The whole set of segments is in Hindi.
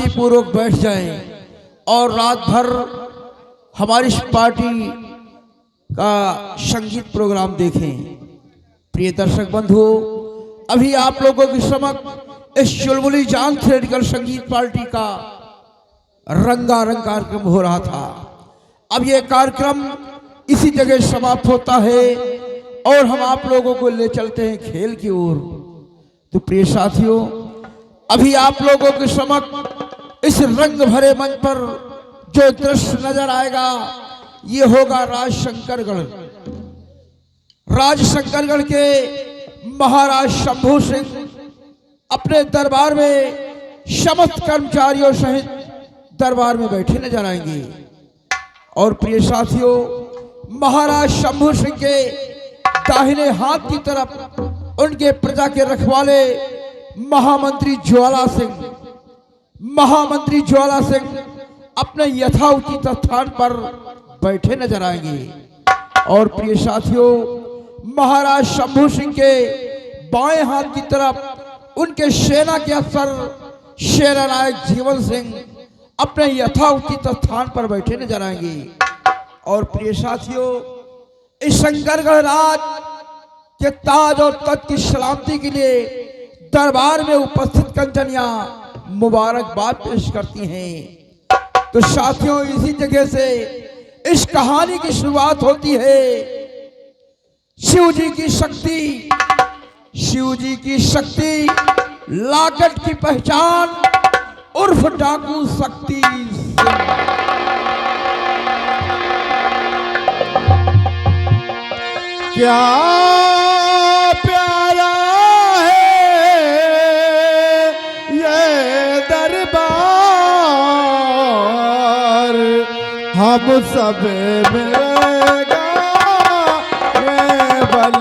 शांति पूर्वक बैठ जाएं और रात भर हमारी इस पार्टी का संगीत प्रोग्राम देखें। प्रिय दर्शक बंधुओं, अभी आप लोगों के समक्ष इस चुलबुली जान थिएट्रिकल संगीत पार्टी का रंगारंग कार्यक्रम हो रहा था। अब यह कार्यक्रम इसी जगह समाप्त होता है और हम आप लोगों को ले चलते हैं खेल की ओर। तो प्रिय साथियों, अभी आप लोगों के समक्ष इस रंग भरे मंच पर जो दृश्य नजर आएगा ये होगा राजशंकरगढ़। राजशंकरगढ़ के महाराज शंभू सिंह अपने दरबार में समस्त कर्मचारियों सहित दरबार में बैठे नजर आएंगे। और प्रिय साथियों, महाराज शंभू सिंह के दाहिने हाथ की तरफ उनके प्रजा के रखवाले महामंत्री ज्वाला सिंह अपने यथाउचित स्थान पर बैठे नजर आएंगे। और प्रिय साथियों, महाराज शंभू सिंह के बाएं हाथ की तरफ उनके सेना के अफसर सेनानायक जीवन सिंह अपने यथाउचित स्थान पर बैठे नजर आएंगे। और प्रिय साथियों, इस शंकरगढ़ राज के ताज और तख्त की सलामती के लिए दरबार में उपस्थित कंचनियां मुबारकबाद पेश करती हैं। तो साथियों, इसी जगह से इस कहानी की शुरुआत होती है। शिव जी की शक्ति लाकट की पहचान उर्फ डाकू शक्ति क्या प्यारा है ये दरबार, हम सब मिलेगा ये बल।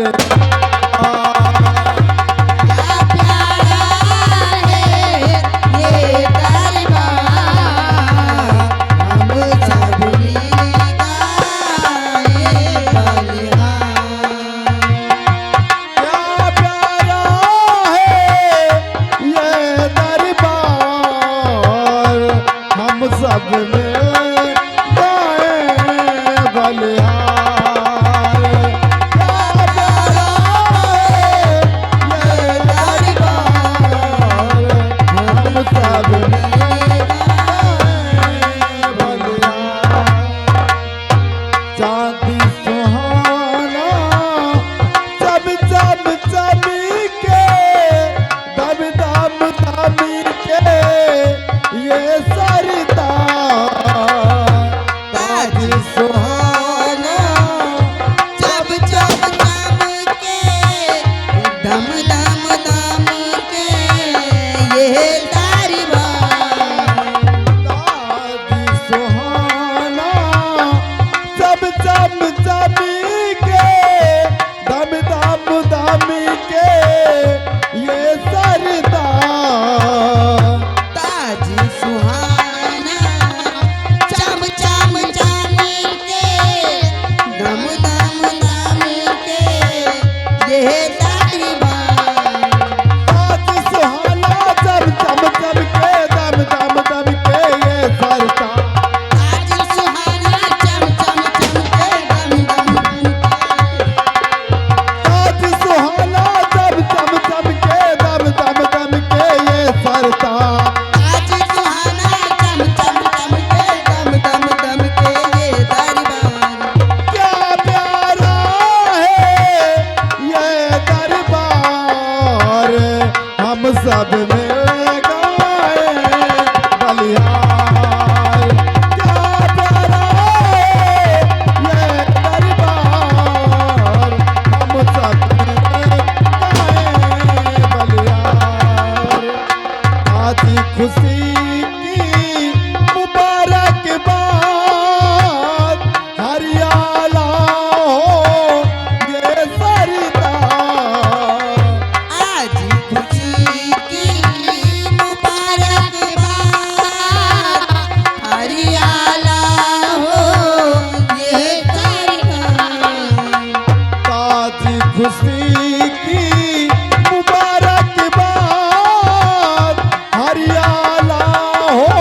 हो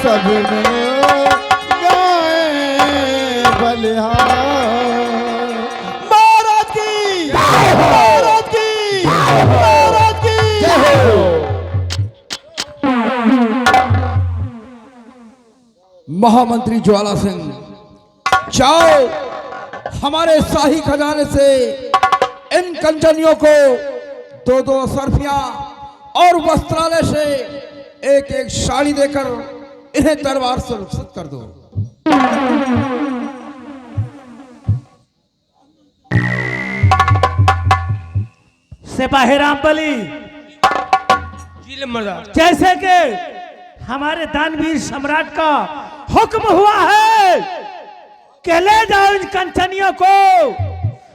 सब में गाए बलिहार। महाराज की, महाराज की, महाराज की। महामंत्री ज्वाला सिंह, जाओ हमारे शाही खजाने से इन कंचनियों को दो दो सरफियां और वस्त्रालय से एक एक साड़ी देकर इन्हें दरबार से रुखसत कर दो। सिपाही रामबली, जैसे कि हमारे दानवीर सम्राट का हुक्म हुआ है कि ले जाओ इन कंचनियों को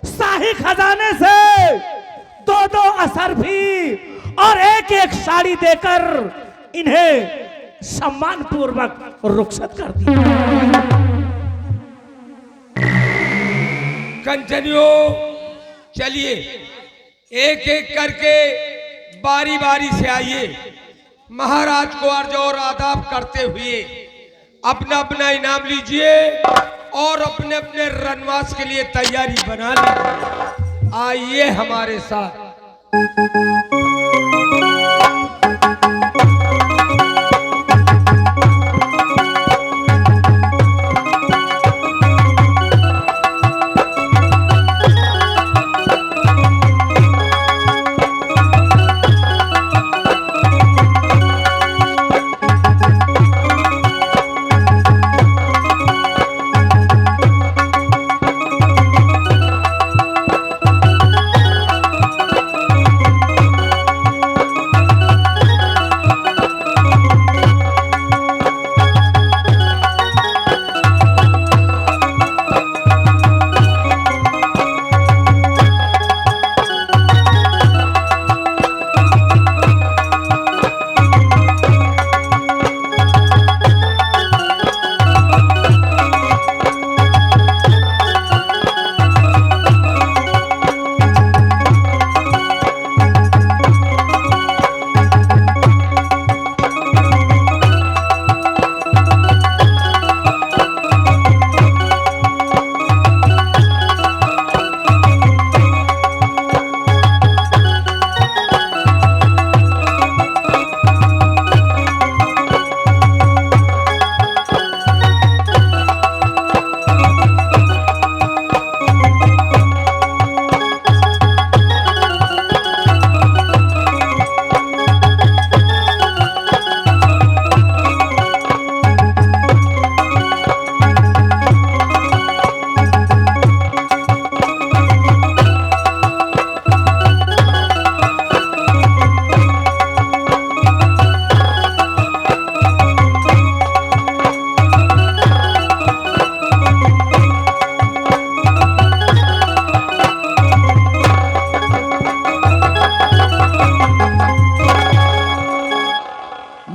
शाही खजाने से दो दो असरफी और एक एक साड़ी देकर इन्हें सम्मान पूर्वक रुखसत कर दिया। कंचनियों, चलिए एक एक करके बारी बारी से आइए। महाराज को अर्ज और आदाब करते हुए अपना अपना इनाम लीजिए और अपने अपने रनवास के लिए तैयारी बना लीजिए। आइए हमारे साथ।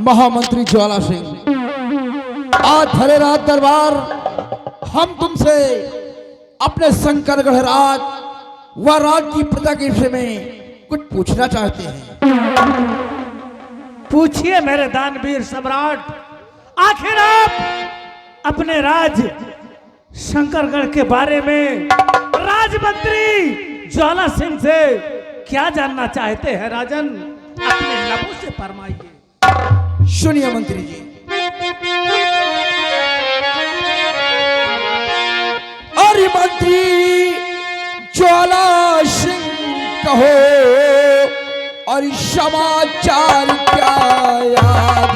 महामंत्री ज्वाला सिंह, आज भले रात दरबार हम तुमसे अपने शंकरगढ़ राज व राज की प्रजा के विषय में कुछ पूछना चाहते हैं। पूछिए मेरे दानवीर सम्राट, आखिर आप अपने राज शंकरगढ़ के बारे में राजमंत्री ज्वाला सिंह से क्या जानना चाहते हैं राजन? अपने लबों से फरमाइए। सुनिए मंत्री जी, अरे मंत्री ज्वाला सिंह कहो और समाचार क्या याद?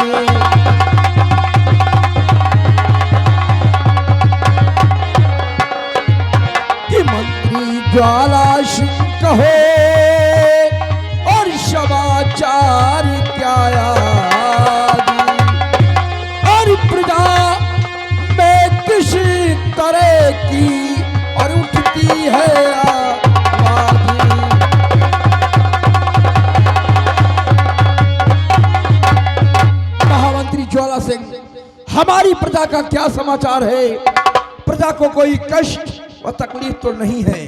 कि मंत्री ज्वाला सिंह कहो और समाचार क्या याद? और प्रजा में किसी तरह की और उठती है आवाज। महामंत्री ज्वाला सिंह, हमारी प्रजा का क्या समाचार है? प्रजा को कोई कष्ट व तकलीफ तो नहीं है?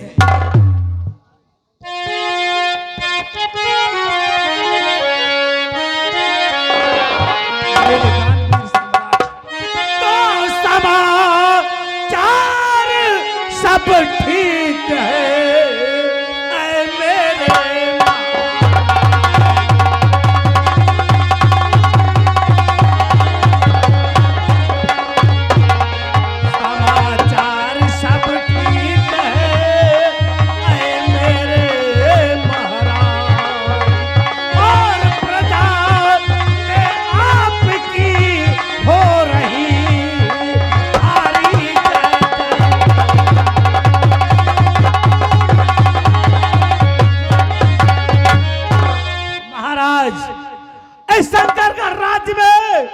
इस शंकरगढ़ राज्य में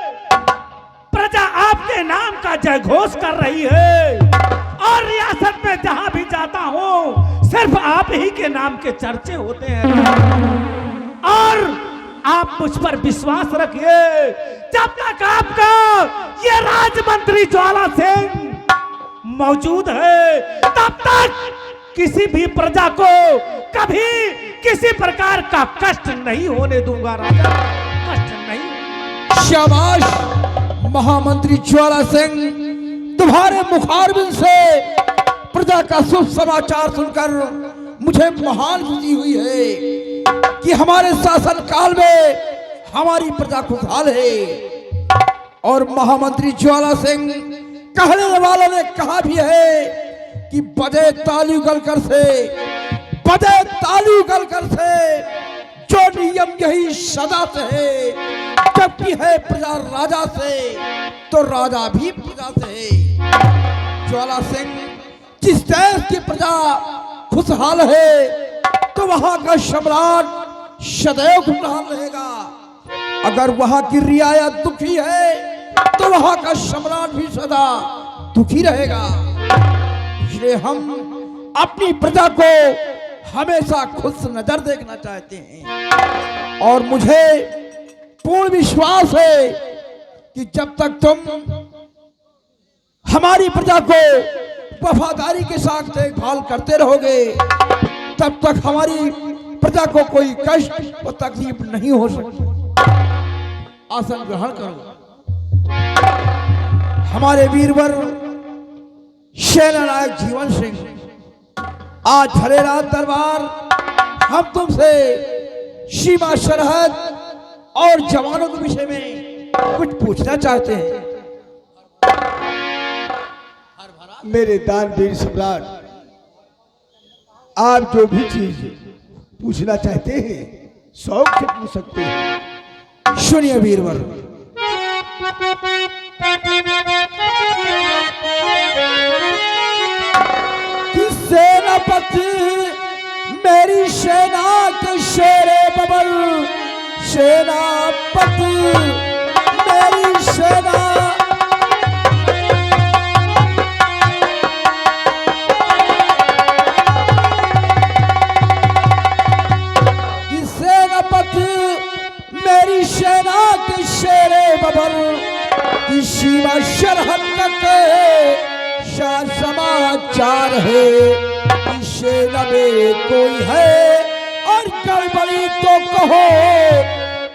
प्रजा आपके नाम का जय घोष कर रही है और रियासत में जहां भी जाता हूं सिर्फ आप ही के नाम के चर्चे होते हैं। और आप मुझ पर विश्वास रखिए, जब तक आपका ये राजमंत्री ज्वाला सिंह मौजूद है तब तक किसी भी प्रजा को कभी किसी प्रकार का कष्ट नहीं होने दूंगा राजा, कष्ट नहीं। शाबाश महामंत्री ज्वाला सिंह, तुम्हारे मुखारबिन से प्रजा का शुभ समाचार सुनकर मुझे महान खुशी हुई है कि हमारे शासन काल में हमारी प्रजा खुशहाल है। और महामंत्री ज्वाला सिंह, कहने वालों ने कहा भी है कि बजे ताली गलकर से, बजे ताली गलकर से, जो नियम यही सदा से है, जबकि है प्रजा राजा से तो राजा भी प्रजा से है। ज्वाला सिंह, जिस देश की प्रजा खुशहाल है तो वहां का सम्राट सदैव खुशहाल रहेगा। अगर वहां की रियायत दुखी है तो वहां का सम्राट भी सदा दुखी रहेगा। इसलिए हम अपनी प्रजा को हमेशा खुश नजर देखना चाहते हैं और मुझे पूर्ण विश्वास है कि जब तक तुम हमारी प्रजा को वफादारी के साथ देखभाल करते रहोगे तब तक हमारी प्रजा को कोई कष्ट और तकलीफ नहीं हो सकती। आसन ग्रहण करो। हमारे वीरवर सेनानायक जीवन सिंह, आज हरेरात दरबार हम तुमसे सीमा सरहद और जवानों के विषय में कुछ पूछना चाहते हैं। मेरे दानवीर सम्राट, आप जो भी चीज पूछना चाहते हैं शौक से पूछ सकते हैं। सुनिए वीरवर, कि सेनापति मेरी सेना के शेरे बबल, सेनापति मेरी सेना मेरी सेना के शेरे बबल की सीमा सरहद तक समाचार है। इस सेना में कोई है और गड़बड़ी तो कहो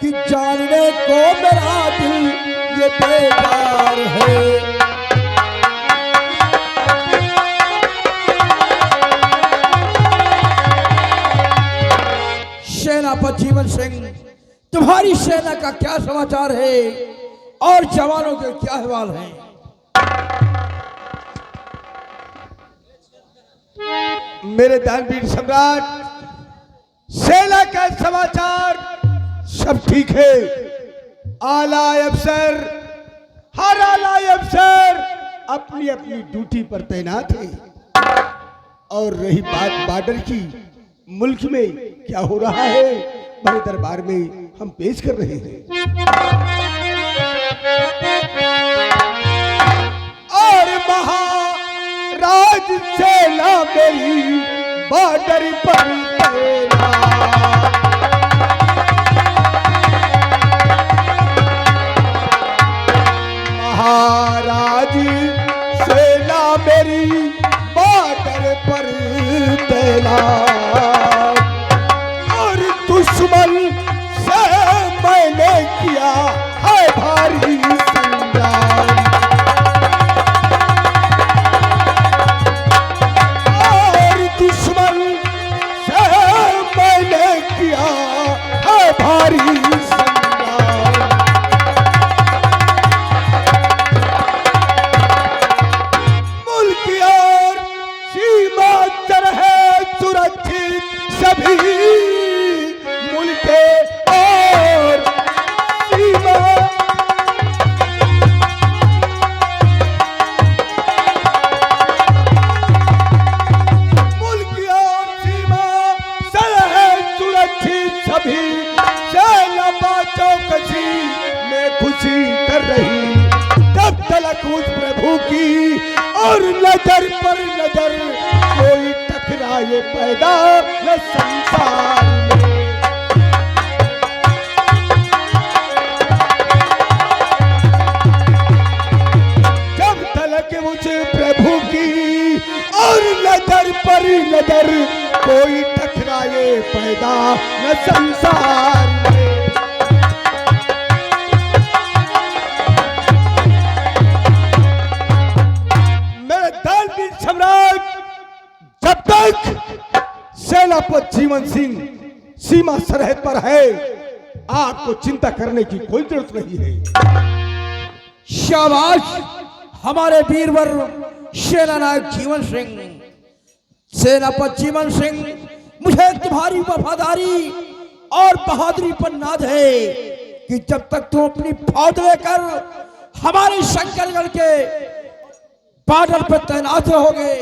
कि जानने को मेरा दिल ये बेकार है। सेनापति जीवन सिंह, तुम्हारी सेना का क्या समाचार है और जवानों के क्या अहवाल हैं? मेरे दानवीर सम्राट, सेना का समाचार सब ठीक है। आला अफसर, हर आला अफसर अपनी अपनी ड्यूटी पर तैनात है। और रही बात बॉर्डर की, मुल्क में क्या हो रहा है बड़े दरबार में हम पेश कर रहे हैं। और महाराज सेना मेरी बॉर्डर पर तैनात, महाराज सेना मेरी बॉर्डर पर तैनात। और दुश्मन से मैंने किया है भारी संग्राम। और दुश्मन से ललक उस प्रभु की और नजर पर नजर कोई टकराए पैदा न संसार में। जब तलक उस प्रभु की और नजर पर नजर कोई टकराए पैदा न संसार में। मेरे दानवीर सम्राट, जब तक सेनापति जीवन सिंह सीमा सरहद पर है, आपको चिंता करने की कोई जरूरत नहीं है। शाबाश हमारे वीरवर सेनानायक जीवन सिंह। सेनापति जीवन सिंह, मुझे तुम्हारी वफादारी और बहादुरी पर नाज है कि जब तक तुम अपनी फौज लेकर हमारे शंकरगढ़ के बॉर्डर पर तैनात रहोगे,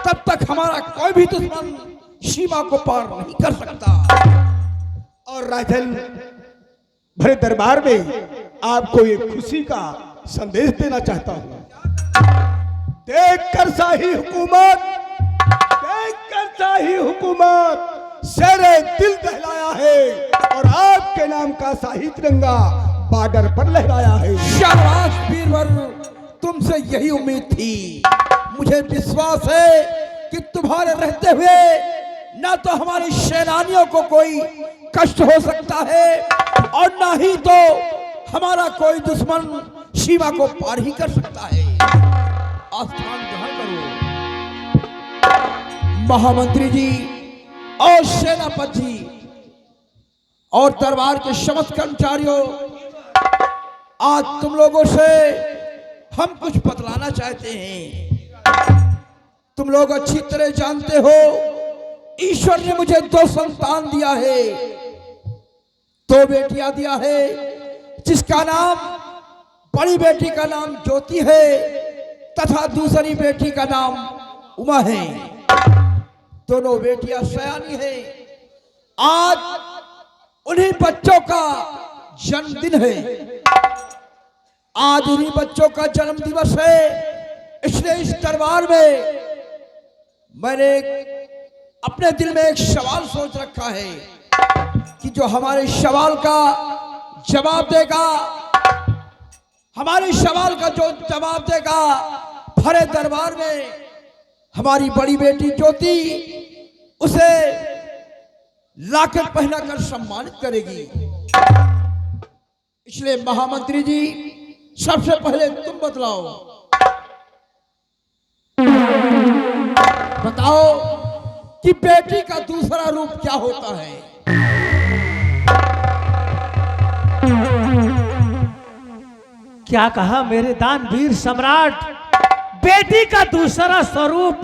तब तक हमारा कोई भी दुश्मन सीमा को पार नहीं कर सकता। और राजन भरे दरबार में आपको एक खुशी का संदेश देना चाहता हूं। देखकर शाही हुकूमत शेरे दिल दहलाया है और आपके नाम का शाही तिरंगा बॉर्डर पर लहराया है। शाबाश वीरवर, तुमसे यही उम्मीद थी। मुझे विश्वास है कि तुम्हारे रहते हुए ना तो हमारे सेनानियों को कोई कष्ट हो सकता है और ना ही तो हमारा कोई दुश्मन सीमा को पार ही कर सकता है। आस्थान ग्रहण करो। महामंत्री जी और सेनापति जी और दरबार के समस्त कर्मचारियों, आज तुम लोगों से हम कुछ बतलाना चाहते हैं। तुम लोग अच्छी तरह जानते हो, ईश्वर ने मुझे 2 संतान दिया है, 2 बेटियां दिया है, जिसका नाम, बड़ी बेटी का नाम ज्योति है तथा दूसरी बेटी का नाम उमा है। दोनों बेटियां सयानी हैं। आज उन्हीं बच्चों का जन्मदिन है। आज उन्हीं बच्चों का जन्म दिवस है, इसलिए इस दरबार में मैंने अपने दिल में एक सवाल सोच रखा है कि जो हमारे सवाल का जवाब देगा, हमारे सवाल का जो जवाब देगा, भरे दरबार में हमारी बड़ी बेटी ज्योति उसे लाकेट पहनाकर सम्मानित करेगी। इसलिए महामंत्री जी, सबसे पहले तुम बतलाओ, बताओ कि बेटी का दूसरा रूप क्या होता है। क्या कहा मेरे दानवीर सम्राट? बेटी का दूसरा स्वरूप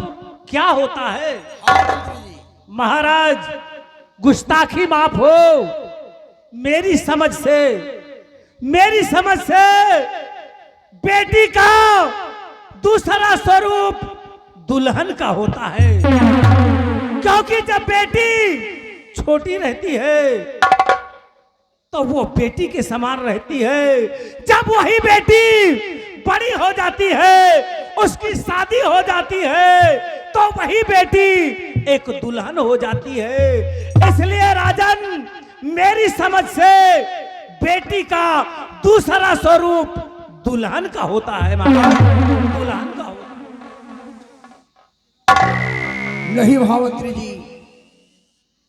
क्या होता है? महाराज, गुस्ताखी माफ हो। मेरी समझ से बेटी का दूसरा स्वरूप दुल्हन का होता है, क्योंकि जब बेटी छोटी रहती है तो वो बेटी के समान रहती है। जब वही बेटी बड़ी हो जाती है, उसकी शादी हो जाती है, तो वही बेटी एक दुल्हन हो जाती है। इसलिए राजन, मेरी समझ से बेटी का दूसरा स्वरूप दुल्हन का होता है। महाराज, दुल्हन का होता है। नहीं महामंत्री जी,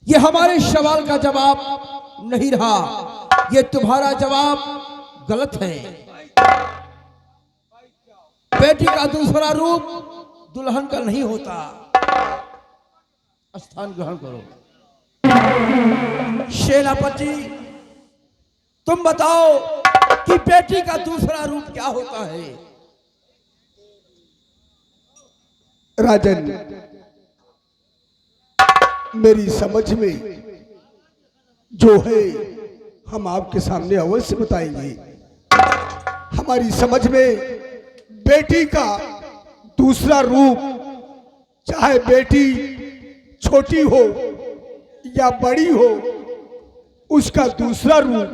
ये हमारे सवाल का जवाब नहीं रहा। ये तुम्हारा जवाब गलत है। बेटी का दूसरा रूप दुल्हन का नहीं होता। स्थान ग्रहण करो। सेनापति, तुम बताओ कि बेटी का दूसरा रूप क्या होता है। राजन, मेरी समझ में जो है हम आपके सामने अवश्य बताएंगे। हमारी समझ में बेटी का दूसरा रूप, चाहे बेटी छोटी हो या बड़ी हो, उसका दूसरा रूप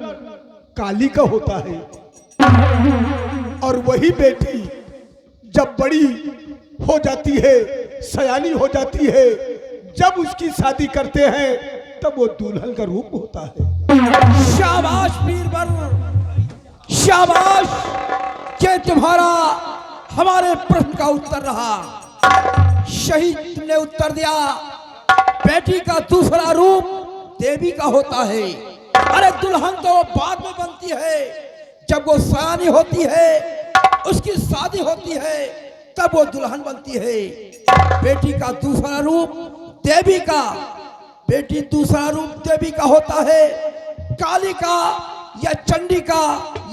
काली का होता है। और वही बेटी जब बड़ी हो जाती है, सयानी हो जाती है, जब उसकी शादी करते हैं तब वो दुल्हन का रूप होता है। शाबाश बीरबल, शाबाश। ये तुम्हारा हमारे प्रश्न का उत्तर रहा। शहीद तुमने उत्तर दिया, बेटी का दूसरा रूप देवी का होता है। अरे दुल्हन तो बाद में बनती है, जब वो सयानी होती है, उसकी शादी होती है, तब वो दुल्हन बनती है। बेटी का दूसरा रूप देवी का, बेटी दूसरा रूप देवी का होता है। काली का या चंडी का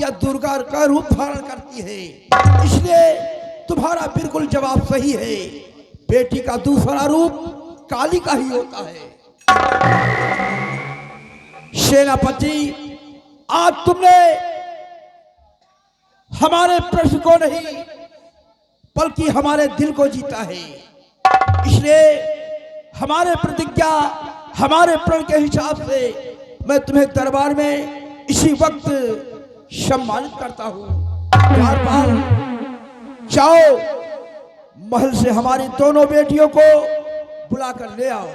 या दुर्गा का रूप धारण करती है। इसलिए तुम्हारा बिल्कुल जवाब सही है, बेटी का दूसरा रूप काली का ही होता है। सेनापति, आज तुमने हमारे प्रश्न को नहीं बल्कि हमारे दिल को जीता है। इसलिए हमारे प्रतिज्ञा, हमारे प्रण के हिसाब से मैं तुम्हें दरबार में इसी वक्त सम्मानित करता हूं। द्वारपाल, जाओ महल से हमारी दोनों बेटियों को बुलाकर ले आओ।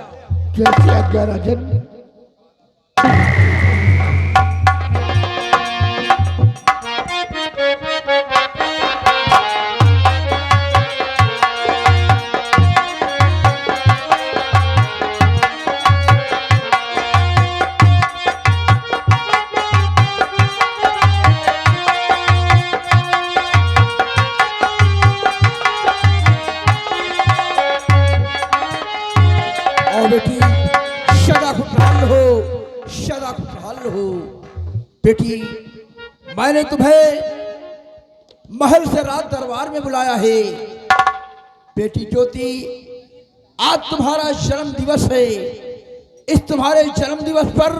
जैसी आज्ञा राजन। बेटी सदा खुशहाल हो, सदा खुशहाल हो। बेटी, मैंने तुम्हें महल से रात दरबार में बुलाया है। बेटी ज्योति, आज तुम्हारा जन्म दिवस है। इस तुम्हारे जन्म दिवस पर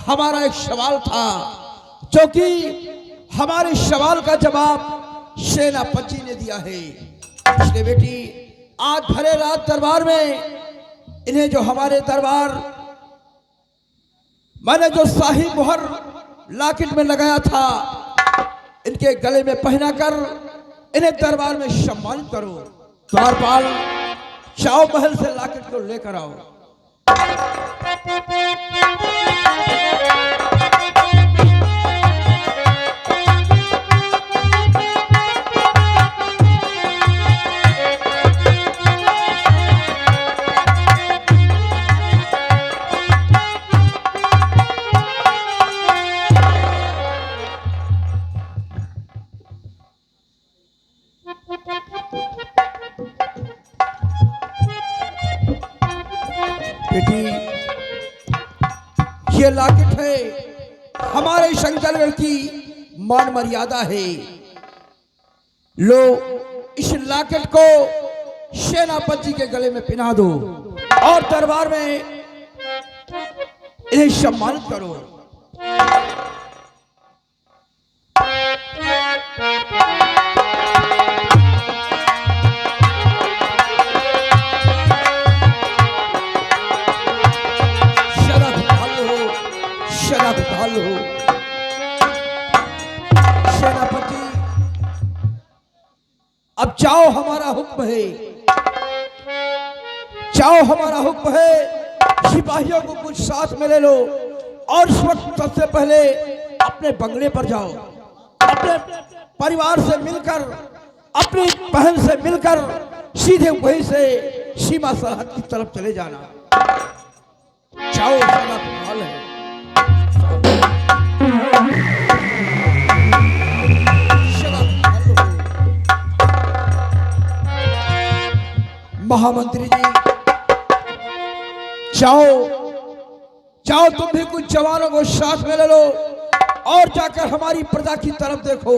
हमारा एक सवाल था, जो कि हमारे सवाल का जवाब सेनापति ने दिया है। इसलिए बेटी, आज भरे रात दरबार में इन्हें जो हमारे दरबार मैंने जो शाही मोहर लॉकेट में लगाया था, इनके गले में पहनाकर इन्हें दरबार में सम्मानित करो। द्वारपाल, जाओ महल से लॉकेट को लेकर आओ। बेटी, ये लॉकेट है, हमारे शंकरगढ़ की मान मर्यादा है। लो, इस लॉकेट को सेनापति के गले में पहना दो और दरबार में इन्हें सम्मानित करो। सेनापति, अब जाओ, हमारा हुक्म है, जाओ, हमारा हुक्म है। सिपाहियों को कुछ साथ में ले लो और इस वक्त सबसे पहले अपने बंगले पर जाओ। अपने परिवार से मिलकर, अपनी बहन से मिलकर सीधे वहीं से सीमा सरहद की तरफ चले जाना। जाओ, जाना हाल है। महामंत्री जी, जाओ, जाओ, तुम भी कुछ जवानों को साथ में ले लो और जाकर हमारी प्रजा की तरफ देखो।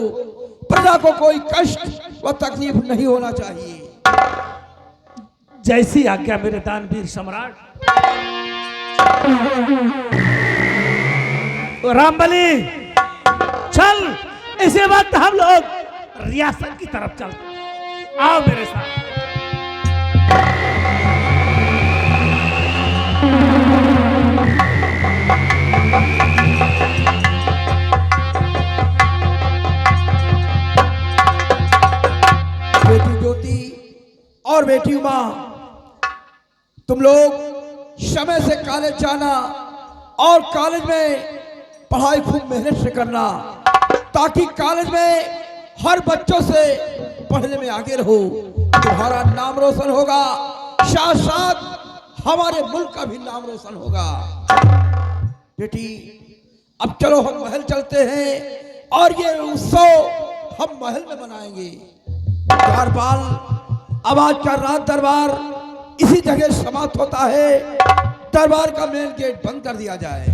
प्रजा को कोई कष्ट व तकलीफ नहीं होना चाहिए। जैसी आज्ञा मेरे दानवीर सम्राट। रामबली, चल, इसी वक्त हम लोग रियासत की तरफ चलते। आओ मेरे साथ। बेटी और बेटी उमा, तुम लोग समय से कॉलेज जाना और कॉलेज में पढ़ाई खूब मेहनत से करना, ताकि कॉलेज में हर बच्चों से पढ़ने में आगे रहो। तुम्हारा नाम रोशन होगा, साथ साथ हमारे मुल्क का भी नाम रोशन होगा। बेटी, अब चलो हम महल चलते हैं और ये उत्सव हम महल में मनाएंगे। द्वारपाल, अब आज का रात दरबार इसी जगह समाप्त होता है। दरबार का मेन गेट बंद कर दिया जाए।